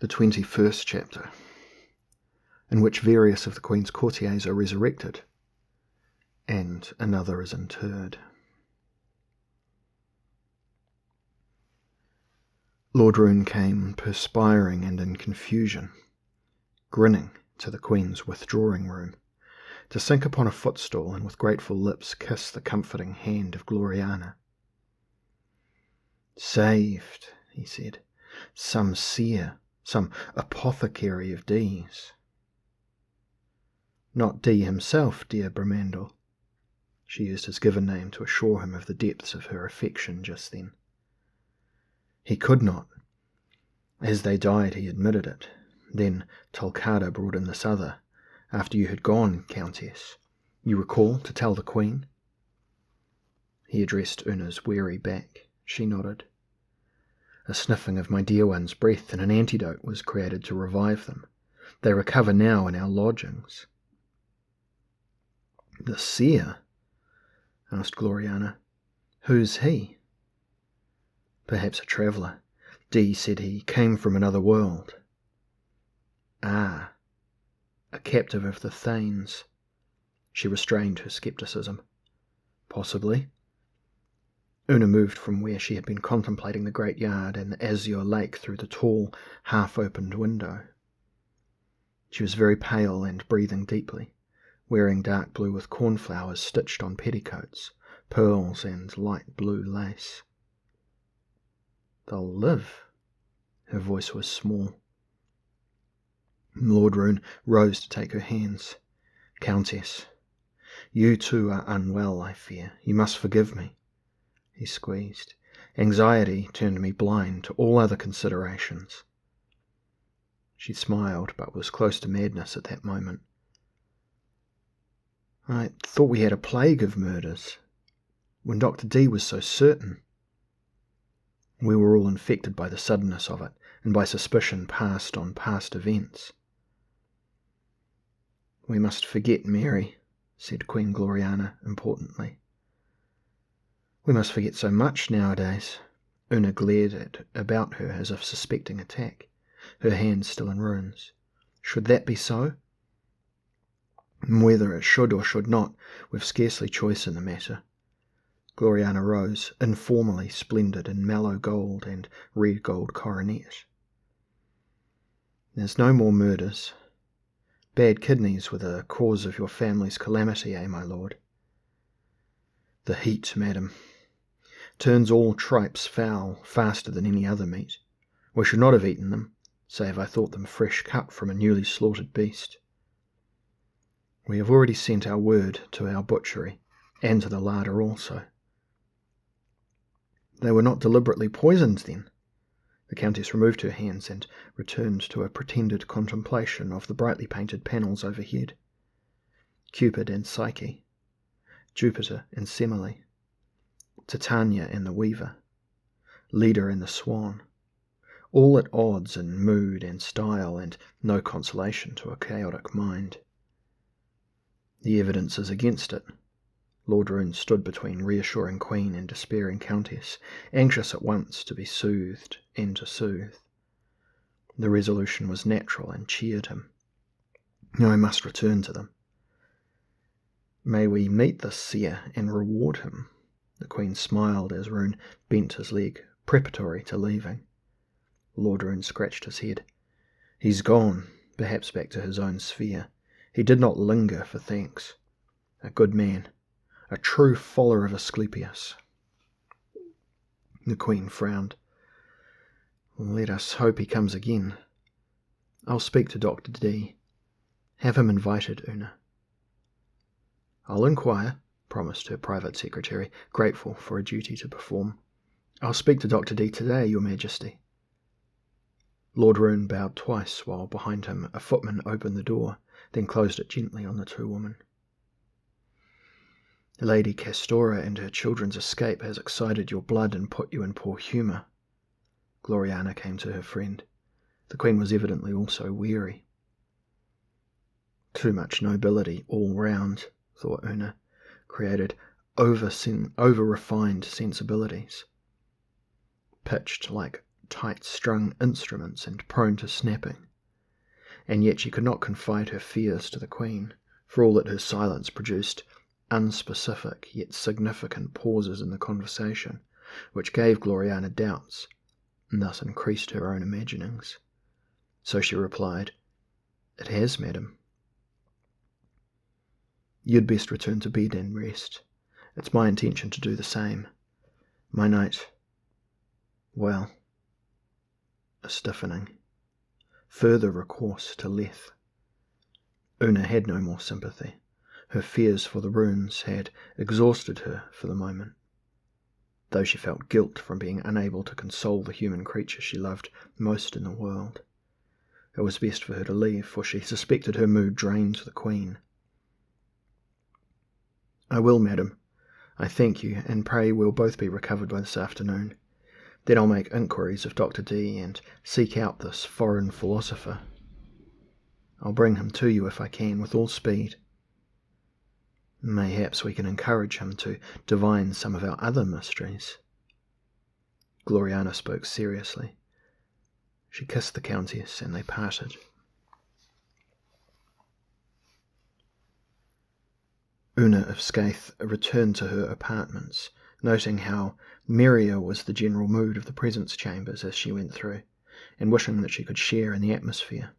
the 21st chapter, in which various of the Queen's courtiers are resurrected, and another is interred. Lord Roon came perspiring and in confusion, grinning to the Queen's withdrawing room, to sink upon a footstool and with grateful lips kiss the comforting hand of Gloriana. "Saved," he said, "some seer, some apothecary of Dee's." "Not Dee himself, dear Bramandel." She used his given name to assure him of the depths of her affection just then. "He could not. As they died, he admitted it. Then Tolkada brought in this other, after you had gone, Countess. You recall, to tell the Queen?" He addressed Una's weary back. She nodded. "A sniffing of my dear one's breath and an antidote was created to revive them. They recover now in our lodgings." "The seer?" asked Gloriana. "Who's he?" "Perhaps a traveller. Dee said he came from another world." "Ah, a captive of the Thanes." She restrained her scepticism. "Possibly." Una moved from where she had been contemplating the great yard and the azure lake through the tall, half-opened window. She was very pale and breathing deeply, wearing dark blue with cornflowers stitched on petticoats, pearls and light blue lace. "They'll live." Her voice was small. Lord Roon rose to take her hands. "Countess, you too are unwell, I fear. You must forgive me." He squeezed. "Anxiety turned me blind to all other considerations." She smiled, but was close to madness at that moment. "I thought we had a plague of murders, when Dr. Dee was so certain." "We were all infected by the suddenness of it, and by suspicion passed on past events." "We must forget Mary," said Queen Gloriana importantly. "We must forget so much nowadays." Una glared about her as if suspecting attack, her hands still in runes. "Should that be so?" "Whether it should or should not, we've scarcely choice in the matter." Gloriana rose, informally splendid in mallow gold and red gold coronet. "There's no more murders. Bad kidneys were the cause of your family's calamity, my lord?" "The heat, madam. Turns all tripes foul faster than any other meat. We should not have eaten them, save I thought them fresh cut from a newly slaughtered beast." "We have already sent our word to our butchery, and to the larder also." "They were not deliberately poisoned, then?" The Countess removed her hands and returned to a pretended contemplation of the brightly painted panels overhead. Cupid and Psyche, Jupiter and Semele, Titania and the Weaver, Leda and the Swan, all at odds in mood and style, and no consolation to a chaotic mind. "The evidence is against it." Lord Roon stood between reassuring Queen and despairing Countess, anxious at once to be soothed and to soothe. The resolution was natural and cheered him. "I must return to them." "May we meet the seer and reward him?" The Queen smiled as Roon bent his leg, preparatory to leaving. Lord Roon scratched his head. "He's gone, perhaps back to his own sphere. He did not linger for thanks. A good man, a true follower of Asclepius." The Queen frowned. "Let us hope he comes again. I'll speak to Dr. Dee. Have him invited, Una." "I'll inquire," promised her private secretary, grateful for a duty to perform. "I'll speak to Dr. Dee today, Your Majesty." Lord Roon bowed twice, while behind him a footman opened the door, then closed it gently on the two women. "Lady Castora and her children's escape has excited your blood and put you in poor humour." Gloriana came to her friend. The Queen was evidently also weary. "Too much nobility all round," thought Una, "created over-refined sensibilities. Pitched like tight-strung instruments and prone to snapping, and yet she could not confide her fears to the Queen, for all that her silence produced unspecific yet significant pauses in the conversation, which gave Gloriana doubts, and thus increased her own imaginings. So she replied, "It has, madam." "You'd best return to bed and rest. It's my intention to do the same. My night, well, a stiffening. Further recourse to Lethe." Una had no more sympathy. Her fears for the runes had exhausted her for the moment. Though she felt guilt from being unable to console the human creature she loved most in the world, it was best for her to leave, for she suspected her mood drained the Queen. "I will, madam. I thank you, and pray we'll both be recovered by this afternoon. Then I'll make inquiries of Dr. D and seek out this foreign philosopher. I'll bring him to you if I can, with all speed. Mayhaps we can encourage him to divine some of our other mysteries." Gloriana spoke seriously. She kissed the Countess, and they parted. Una of Skaith returned to her apartments, noting how merrier was the general mood of the presence chambers as she went through, and wishing that she could share in the atmosphere.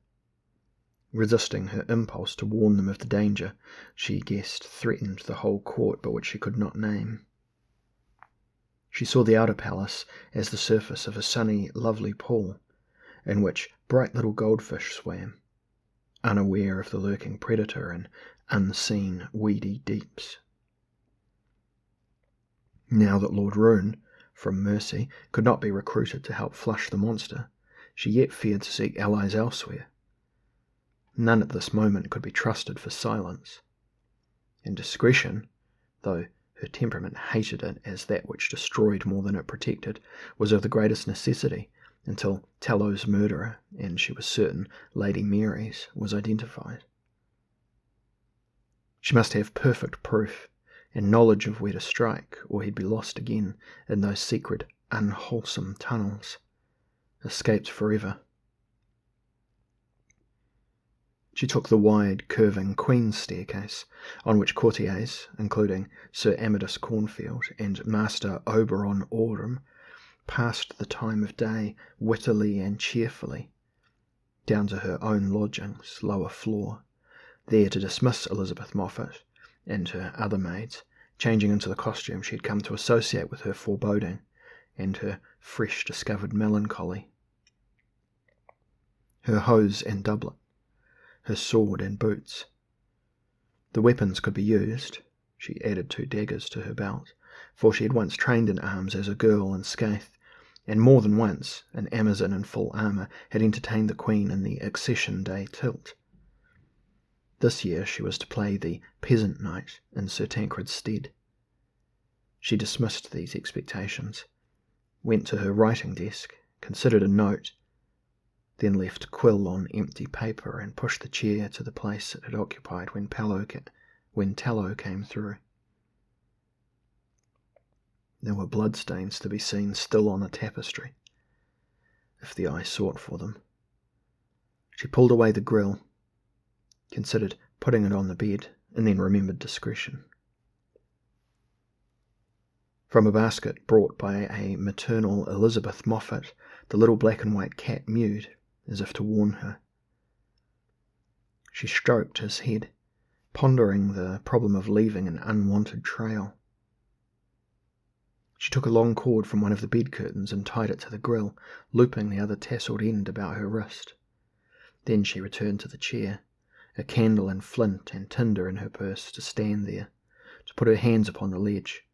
Resisting her impulse to warn them of the danger she guessed threatened the whole court, but which she could not name. She saw the outer palace as the surface of a sunny, lovely pool, in which bright little goldfish swam, unaware of the lurking predator in unseen, weedy deeps. Now that Lord Roon, from mercy, could not be recruited to help flush the monster, she yet feared to seek allies elsewhere. None at this moment could be trusted for silence, and discretion, though her temperament hated it as that which destroyed more than it protected, was of the greatest necessity until Tallow's murderer, and she was certain Lady Mary's, was identified. She must have perfect proof and knowledge of where to strike, or he'd be lost again in those secret, unwholesome tunnels, escaped forever. She took the wide, curving Queen's staircase, on which courtiers, including Sir Amadis Cornfield and Master Oberon Aurum, passed the time of day wittily and cheerfully, down to her own lodgings, lower floor, there to dismiss Elizabeth Moffat and her other maids, changing into the costume she had come to associate with her foreboding and her fresh discovered melancholy. Her hose and doublet, her sword and boots. The weapons could be used. She added 2 daggers to her belt, for she had once trained in arms as a girl in Skaith, and more than once an Amazon in full armour had entertained the Queen in the Accession Day tilt. This year she was to play the peasant knight in Sir Tancred's stead. She dismissed these expectations, went to her writing desk, considered a note, then left quill on empty paper and pushed the chair to the place it had occupied when Tallow came through. There were bloodstains to be seen still on a tapestry, if the eye sought for them. She pulled away the grill, considered putting it on the bed, and then remembered discretion. From a basket brought by a maternal Elizabeth Moffat, the little black and white cat mewed, as if to warn her. She stroked his head, pondering the problem of leaving an unwanted trail. She took a long cord from one of the bed curtains and tied it to the grill, looping the other tasselled end about her wrist. Then she returned to the chair, a candle and flint and tinder in her purse, to stand there, to put her hands upon the ledge,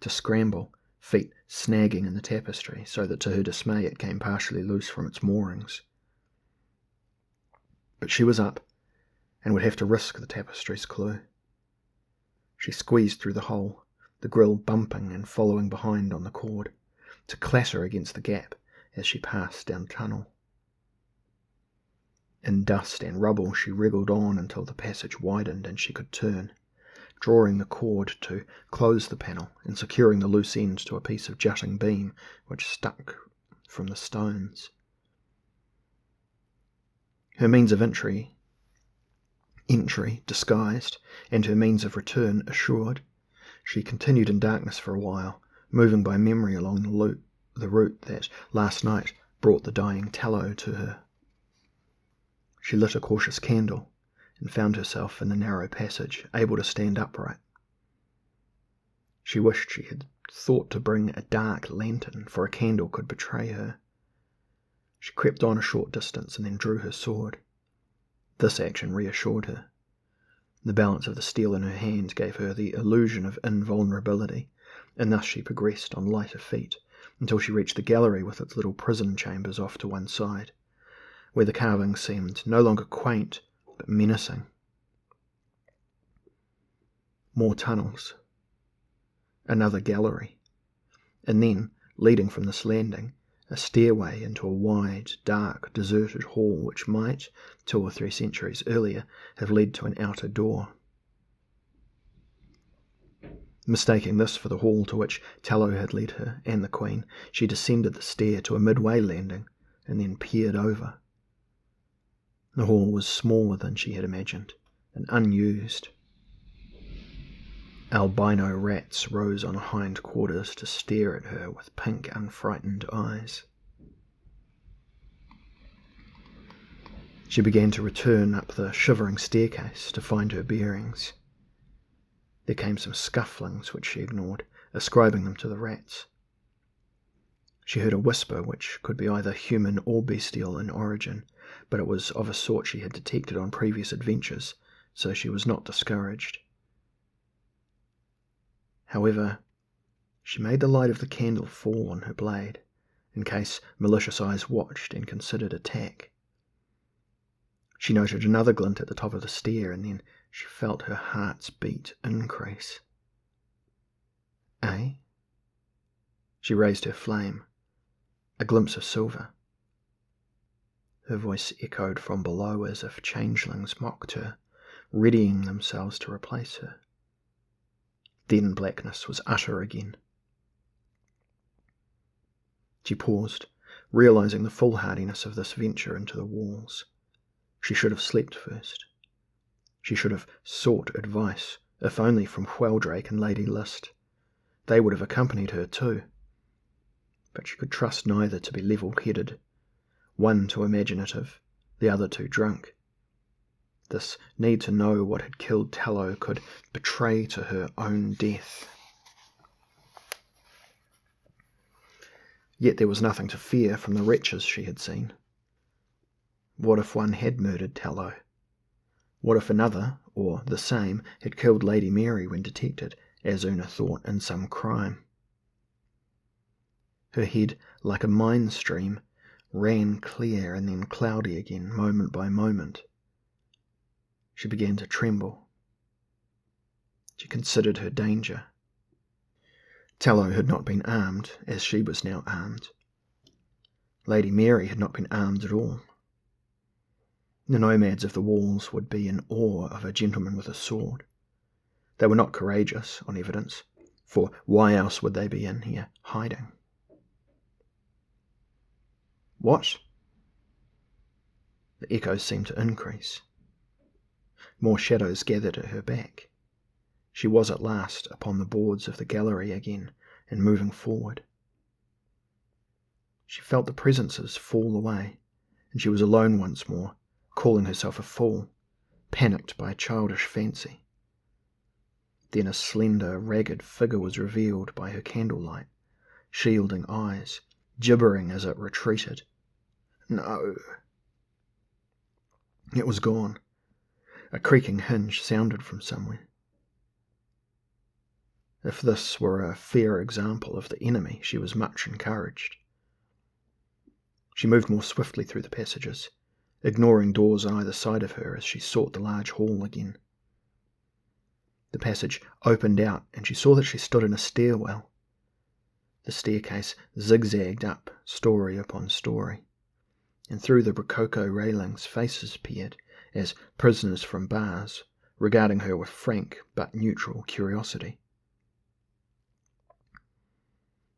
to scramble, feet snagging in the tapestry, so that to her dismay it came partially loose from its moorings. But she was up, and would have to risk the tapestry's clue. She squeezed through the hole, the grill bumping and following behind on the cord, to clatter against the gap as she passed down the tunnel. In dust and rubble she wriggled on until the passage widened and she could turn, drawing the cord to close the panel and securing the loose ends to a piece of jutting beam which stuck from the stones. Her means of entry disguised, and her means of return assured, she continued in darkness for a while, moving by memory along the route that last night brought the dying tallow to her. She lit a cautious candle and found herself in the narrow passage, able to stand upright. She wished she had thought to bring a dark lantern, for a candle could betray her. She crept on a short distance and then drew her sword. This action reassured her. The balance of the steel in her hand gave her the illusion of invulnerability, and thus she progressed on lighter feet until she reached the gallery with its little prison chambers off to one side, where the carvings seemed no longer quaint but menacing. More tunnels. Another gallery. And then, leading from this landing, a stairway into a wide, dark, deserted hall which might, 2 or 3 centuries earlier, have led to an outer door. Mistaking this for the hall to which Tallow had led her and the Queen, she descended the stair to a midway landing and then peered over. The hall was smaller than she had imagined, and unused. Albino rats rose on hind quarters to stare at her with pink, unfrightened eyes. She began to return up the shivering staircase to find her bearings. There came some scufflings which she ignored, ascribing them to the rats. She heard a whisper which could be either human or bestial in origin, but it was of a sort she had detected on previous adventures, so she was not discouraged. However, she made the light of the candle fall on her blade, in case malicious eyes watched and considered attack. She noted another glint at the top of the stair, and then she felt her heart's beat increase. Eh? She raised her flame. A glimpse of silver. Her voice echoed from below as if changelings mocked her, readying themselves to replace her. Then blackness was utter again. She paused, realizing the foolhardiness of this venture into the walls. She should have slept first. She should have sought advice, if only from Wheldrake and Lady List. They would have accompanied her too. But she could trust neither to be level-headed, one too imaginative, the other too drunk. This need to know what had killed Tallow could betray to her own death. Yet there was nothing to fear from the wretches she had seen. What if one had murdered Tallow? What if another, or the same, had killed Lady Mary when detected, as Una thought, in some crime? Her head, like a mine stream, ran clear and then cloudy again, moment by moment. She began to tremble. She considered her danger. Tallow had not been armed, as she was now armed. Lady Mary had not been armed at all. The nomads of the walls would be in awe of a gentleman with a sword. They were not courageous, on evidence, for why else would they be in here, hiding? What? The echoes seemed to increase. More shadows gathered at her back. She was at last upon the boards of the gallery again, and moving forward. She felt the presences fall away, and she was alone once more, calling herself a fool, panicked by a childish fancy. Then a slender, ragged figure was revealed by her candlelight, shielding eyes, gibbering as it retreated. No. It was gone. A creaking hinge sounded from somewhere. If this were a fair example of the enemy, she was much encouraged. She moved more swiftly through the passages, ignoring doors on either side of her as she sought the large hall again. The passage opened out, and she saw that she stood in a stairwell. The staircase zigzagged up, story upon story, and through the rococo railings faces peered, as prisoners from bars, regarding her with frank but neutral curiosity.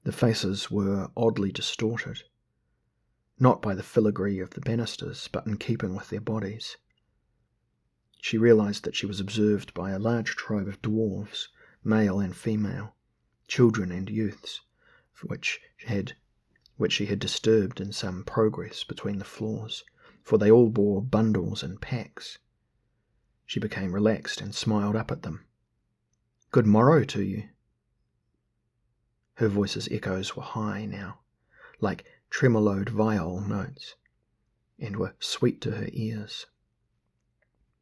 The faces were oddly distorted, not by the filigree of the banisters, but in keeping with their bodies. She realized that she was observed by a large tribe of dwarves, male and female, children and youths, which she had disturbed in some progress between the floors, for they all bore bundles and packs. She became relaxed and smiled up at them. "Good morrow to you." Her voice's echoes were high now, like tremoloed viol notes, and were sweet to her ears.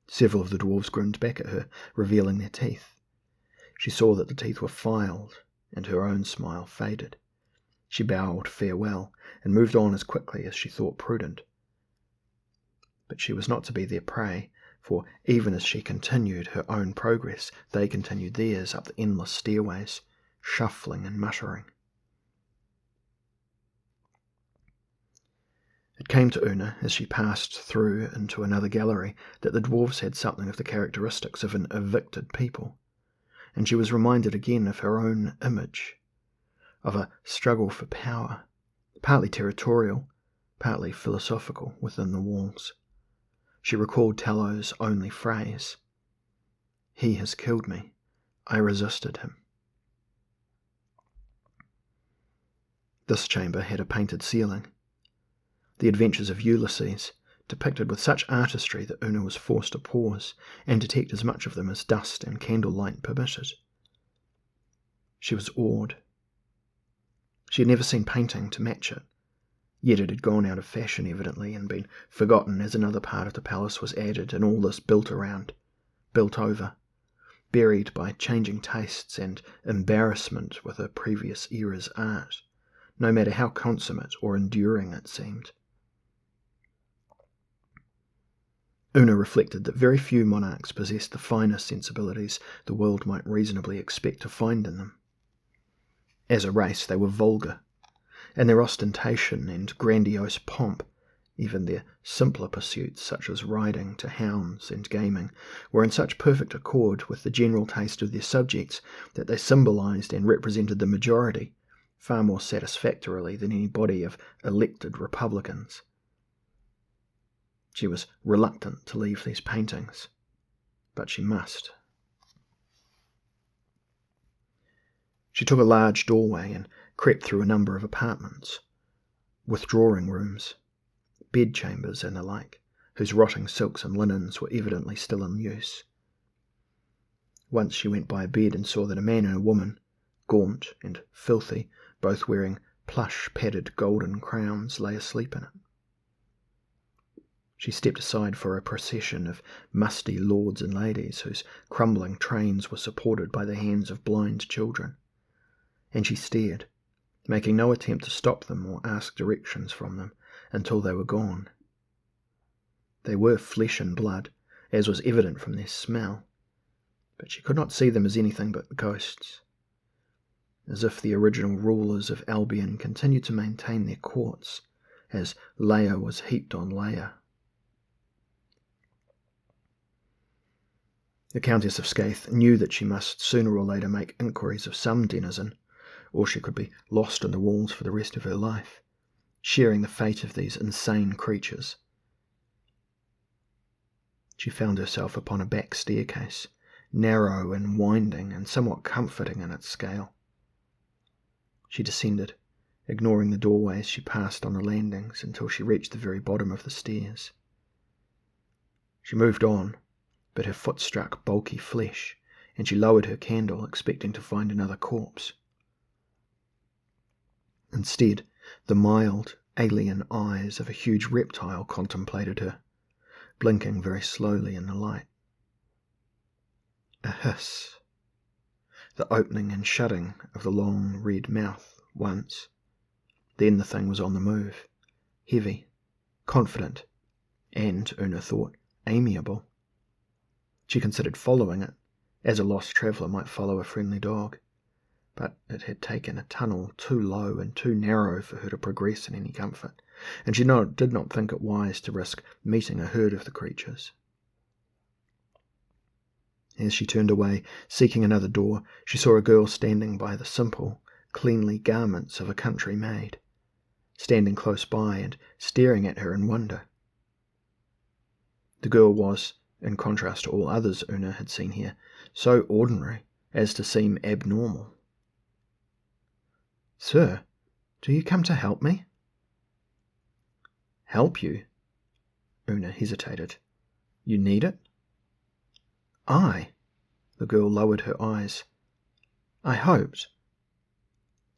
Several of the dwarves grinned back at her, revealing their teeth. She saw that the teeth were filed, and her own smile faded. She bowed farewell, and moved on as quickly as she thought prudent. But she was not to be their prey, for even as she continued her own progress, they continued theirs up the endless stairways, shuffling and muttering. It came to Una, as she passed through into another gallery, that the dwarves had something of the characteristics of an evicted people, and she was reminded again of her own image, of a struggle for power, partly territorial, partly philosophical, within the walls. She recalled Tallo's only phrase, "He has killed me. I resisted him." This chamber had a painted ceiling. The adventures of Ulysses, depicted with such artistry that Una was forced to pause and detect as much of them as dust and candlelight permitted. She was awed. She had never seen painting to match it, yet it had gone out of fashion evidently and been forgotten as another part of the palace was added, and all this built over, buried by changing tastes and embarrassment with a previous era's art, no matter how consummate or enduring it seemed. Una reflected that very few monarchs possessed the finer sensibilities the world might reasonably expect to find in them. As a race, they were vulgar, and their ostentation and grandiose pomp, even their simpler pursuits such as riding to hounds and gaming, were in such perfect accord with the general taste of their subjects that they symbolized and represented the majority far more satisfactorily than any body of elected republicans. She was reluctant to leave these paintings, but she must. She took a large doorway and crept through a number of apartments, withdrawing rooms, bedchambers and the like, whose rotting silks and linens were evidently still in use. Once she went by a bed and saw that a man and a woman, gaunt and filthy, both wearing plush-padded golden crowns, lay asleep in it. She stepped aside for a procession of musty lords and ladies whose crumbling trains were supported by the hands of blind children, and she stared, making no attempt to stop them or ask directions from them until they were gone. They were flesh and blood, as was evident from their smell, but she could not see them as anything but ghosts, as if the original rulers of Albion continued to maintain their courts, as layer was heaped on layer. The Countess of Scaith knew that she must sooner or later make inquiries of some denizen, or she could be lost in the walls for the rest of her life, sharing the fate of these insane creatures. She found herself upon a back staircase, narrow and winding and somewhat comforting in its scale. She descended, ignoring the doorways she passed on the landings until she reached the very bottom of the stairs. She moved on, but her foot struck bulky flesh, and she lowered her candle, expecting to find another corpse. Instead, the mild, alien eyes of a huge reptile contemplated her, blinking very slowly in the light. A hiss, the opening and shutting of the long red mouth once. Then the thing was on the move, heavy, confident, and, Una thought, amiable. She considered following it, as a lost traveller might follow a friendly dog, but it had taken a tunnel too low and too narrow for her to progress in any comfort, and she did not think it wise to risk meeting a herd of the creatures. As she turned away, seeking another door, she saw a girl standing by the simple, cleanly garments of a country maid. standing close by and staring at her in wonder. The girl was, in contrast to all others Una had seen here, so ordinary as to seem abnormal. "Sir, do you come to help me?" "Help you?" Una hesitated. "You need it?" "I?" The girl lowered her eyes. "I hoped.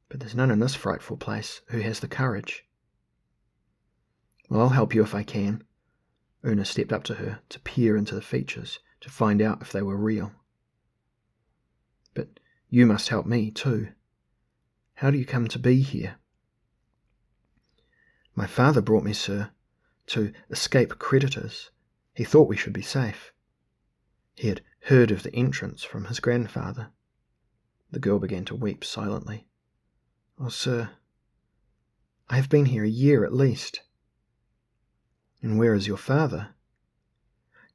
But there's none in this frightful place who has the courage." "Well, I'll help you if I can." Una stepped up to her to peer into the features, to find out if they were real. "But you must help me, too. How do you come to be here?" "My father brought me, sir, to escape creditors. He thought we should be safe. He had heard of the entrance from his grandfather." The girl began to weep silently. "Oh, sir, I have been here a year at least." "And where is your father?"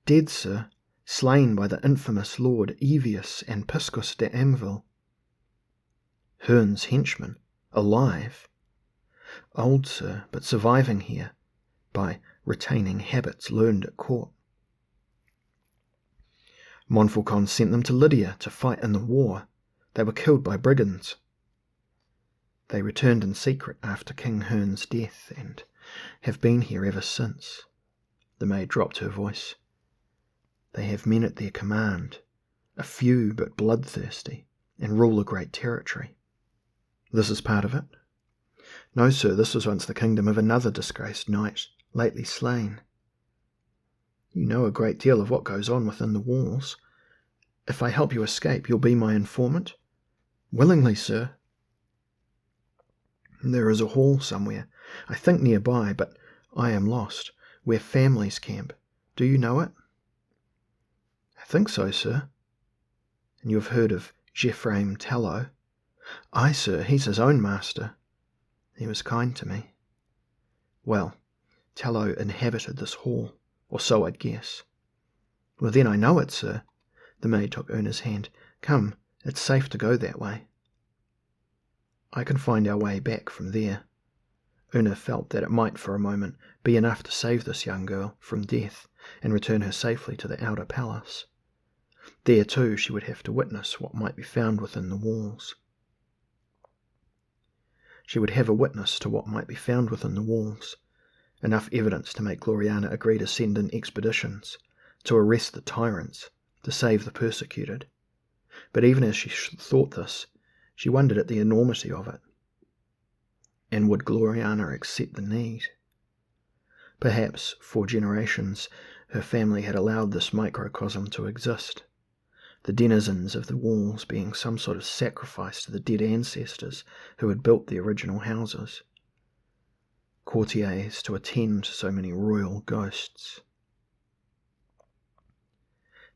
"Dead, sir, slain by the infamous Lord Evius and Piscus de Amville." "Hearn's henchman, alive?" "Old, sir, but surviving here, by retaining habits learned at court. Montfaucon sent them to Lydia to fight in the war. They were killed by brigands. They returned in secret after King Hearn's death, and have been here ever since." The maid dropped her voice. "They have men at their command, a few but bloodthirsty, and rule a great territory." "This is part of it?" "No, sir, this was once the kingdom of another disgraced knight, lately slain." "You know a great deal of what goes on within the walls. If I help you escape, you'll be my informant?" "Willingly, sir." "There is a hall somewhere, I think nearby, but I am lost, where families camp. Do you know it?" "I think so, sir." "And you have heard of Geoffrey Tallow?" "Aye, sir, he's his own master. He was kind to me." "Well, Tallow inhabited this hall, or so I'd guess." "Well, then I know it, sir." The maid took Una's hand. "Come, it's safe to go that way." "I can find our way back from there." Una felt that it might for a moment be enough to save this young girl from death and return her safely to the outer palace. There, too, she would have to witness what might be found within the walls. She would have a witness to what might be found within the walls, enough evidence to make Gloriana agree to send in expeditions, to arrest the tyrants, to save the persecuted. But even as she thought this, she wondered at the enormity of it. And would Gloriana accept the need? Perhaps, for generations, her family had allowed this microcosm to exist, the denizens of the walls being some sort of sacrifice to the dead ancestors who had built the original houses, courtiers to attend to so many royal ghosts.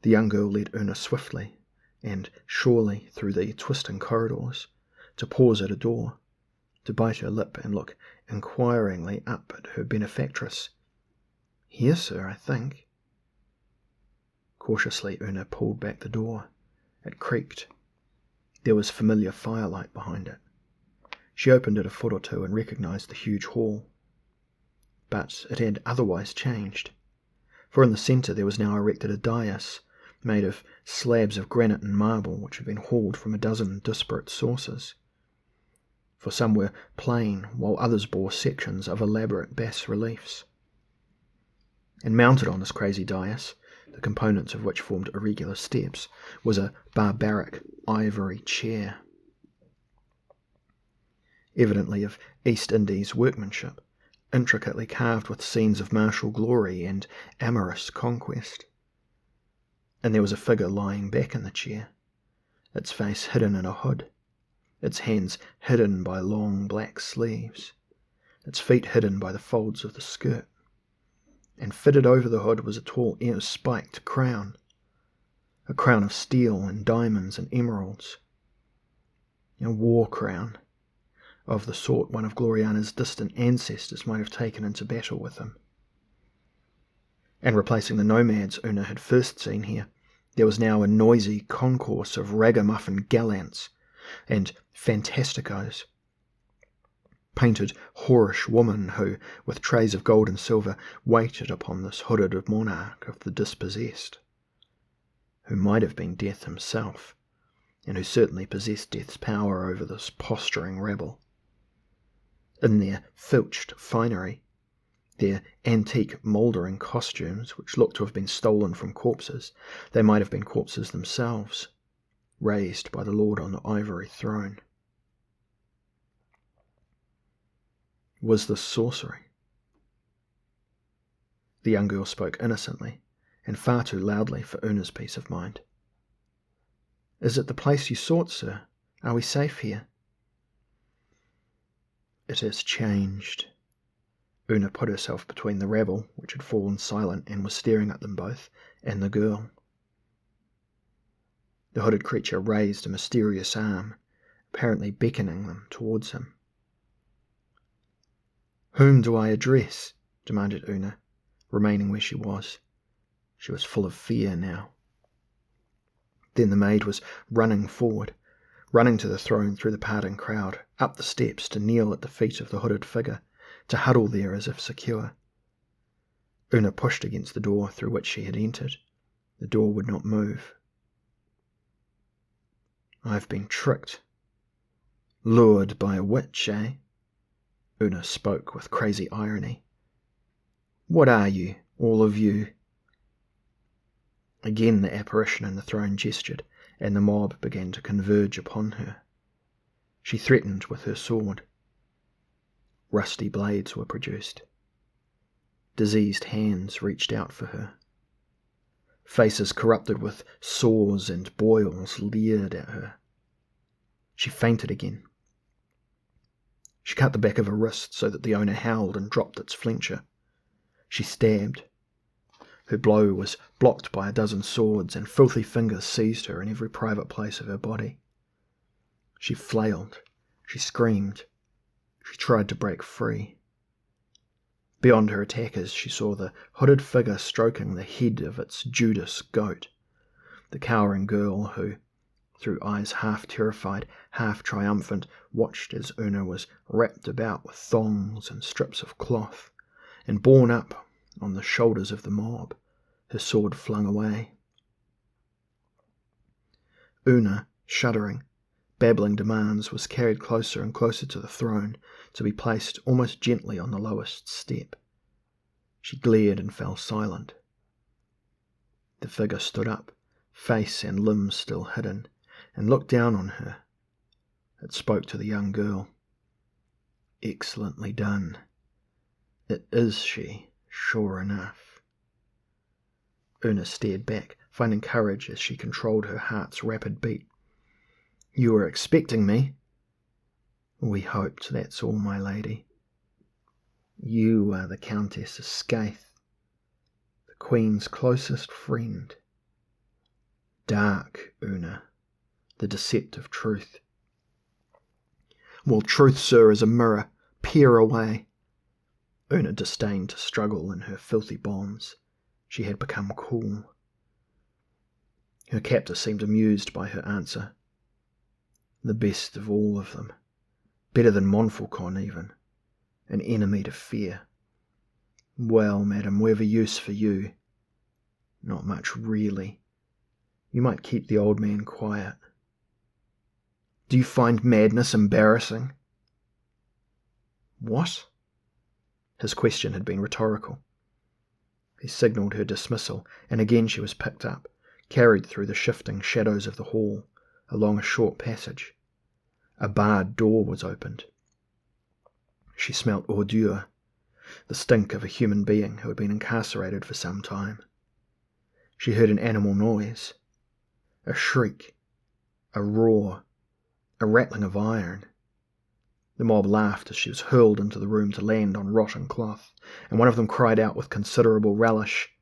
The young girl led Una swiftly and surely through the twisting corridors, to pause at a door, to bite her lip and look inquiringly up at her benefactress. "Here, sir, I think." Cautiously Una pulled back the door. It creaked. There was familiar firelight behind it. She opened it a foot or two and recognized the huge hall. But it had otherwise changed, for in the centre there was now erected a dais made of slabs of granite and marble which had been hauled from a dozen disparate sources. For some were plain, while others bore sections of elaborate bas-reliefs. And mounted on this crazy dais, the components of which formed irregular steps, was a barbaric ivory chair, evidently of East Indies workmanship, intricately carved with scenes of martial glory and amorous conquest. And there was a figure lying back in the chair, its face hidden in a hood, its hands hidden by long black sleeves, its feet hidden by the folds of the skirt. And fitted over the hood was a tall spiked crown, a crown of steel and diamonds and emeralds, a war crown, of the sort one of Gloriana's distant ancestors might have taken into battle with them. And replacing the nomads Una had first seen here, there was now a noisy concourse of ragamuffin gallants and fantasticos, painted, whorish woman who, with trays of gold and silver, waited upon this hooded monarch of the dispossessed, who might have been Death himself, and who certainly possessed Death's power over this posturing rabble. In their filched finery, their antique mouldering costumes, which looked to have been stolen from corpses, they might have been corpses themselves, raised by the Lord on the ivory throne. Was this sorcery? The young girl spoke innocently, and far too loudly for Una's peace of mind. "Is it the place you sought, sir? Are we safe here?" "It has changed." Una put herself between the rabble, which had fallen silent and was staring at them both, and the girl. The hooded creature raised a mysterious arm, apparently beckoning them towards him. "Whom do I address?" demanded Una, remaining where she was. She was full of fear now. Then the maid was running forward, running to the throne through the parting crowd, up the steps to kneel at the feet of the hooded figure, to huddle there as if secure. Una pushed against the door through which she had entered. The door would not move. "I've been tricked. Lured by a witch, eh?" Una spoke with crazy irony. "What are you, all of you?" Again the apparition in the throne gestured, and the mob began to converge upon her. She threatened with her sword. Rusty blades were produced. Diseased hands reached out for her. Faces corrupted with sores and boils leered at her. She fainted again. She cut the back of her wrist so that the owner howled and dropped its flincher. She stabbed. Her blow was blocked by a dozen swords, and filthy fingers seized her in every private place of her body. She flailed. She screamed. She tried to break free. Beyond her attackers, she saw the hooded figure stroking the head of its Judas goat, the cowering girl who, through eyes half terrified, half triumphant, watched as Una was wrapped about with thongs and strips of cloth, and borne up on the shoulders of the mob, her sword flung away. Una, shuddering, babbling demands, was carried closer and closer to the throne, to be placed almost gently on the lowest step. She glared and fell silent. The figure stood up, face and limbs still hidden, and looked down on her. It spoke to the young girl. "Excellently done. It is she, sure enough." Una stared back, finding courage as she controlled her heart's rapid beat. "You were expecting me?" "We hoped, that's all, my lady. You are the Countess of Scaith, the Queen's closest friend. Dark, Una, the deceptive truth." "Well, truth, sir, is a mirror. Peer away." Una disdained to struggle in her filthy bonds. She had become cool. Her captor seemed amused by her answer. "The best of all of them. Better than Montfaucon even. An enemy to fear. Well, madam, we've a use for you. Not much, really. You might keep the old man quiet." "Do you find madness embarrassing?" "What?" His question had been rhetorical. He signalled her dismissal, and again she was picked up, carried through the shifting shadows of the hall, along a short passage. A barred door was opened. She smelt ordure, the stink of a human being who had been incarcerated for some time. She heard an animal noise, a shriek, a roar, a rattling of iron. The mob laughed as she was hurled into the room to land on rotten cloth, and one of them cried out with considerable relish,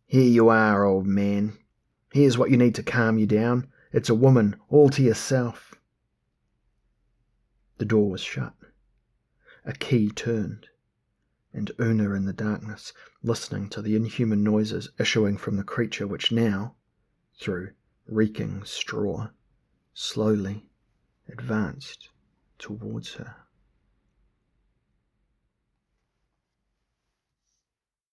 "Here you are, old man. Here's what you need to calm you down. It's a woman, all to yourself." The door was shut. A key turned, and Una in the darkness, listening to the inhuman noises issuing from the creature which now, through reeking straw, slowly advanced towards her.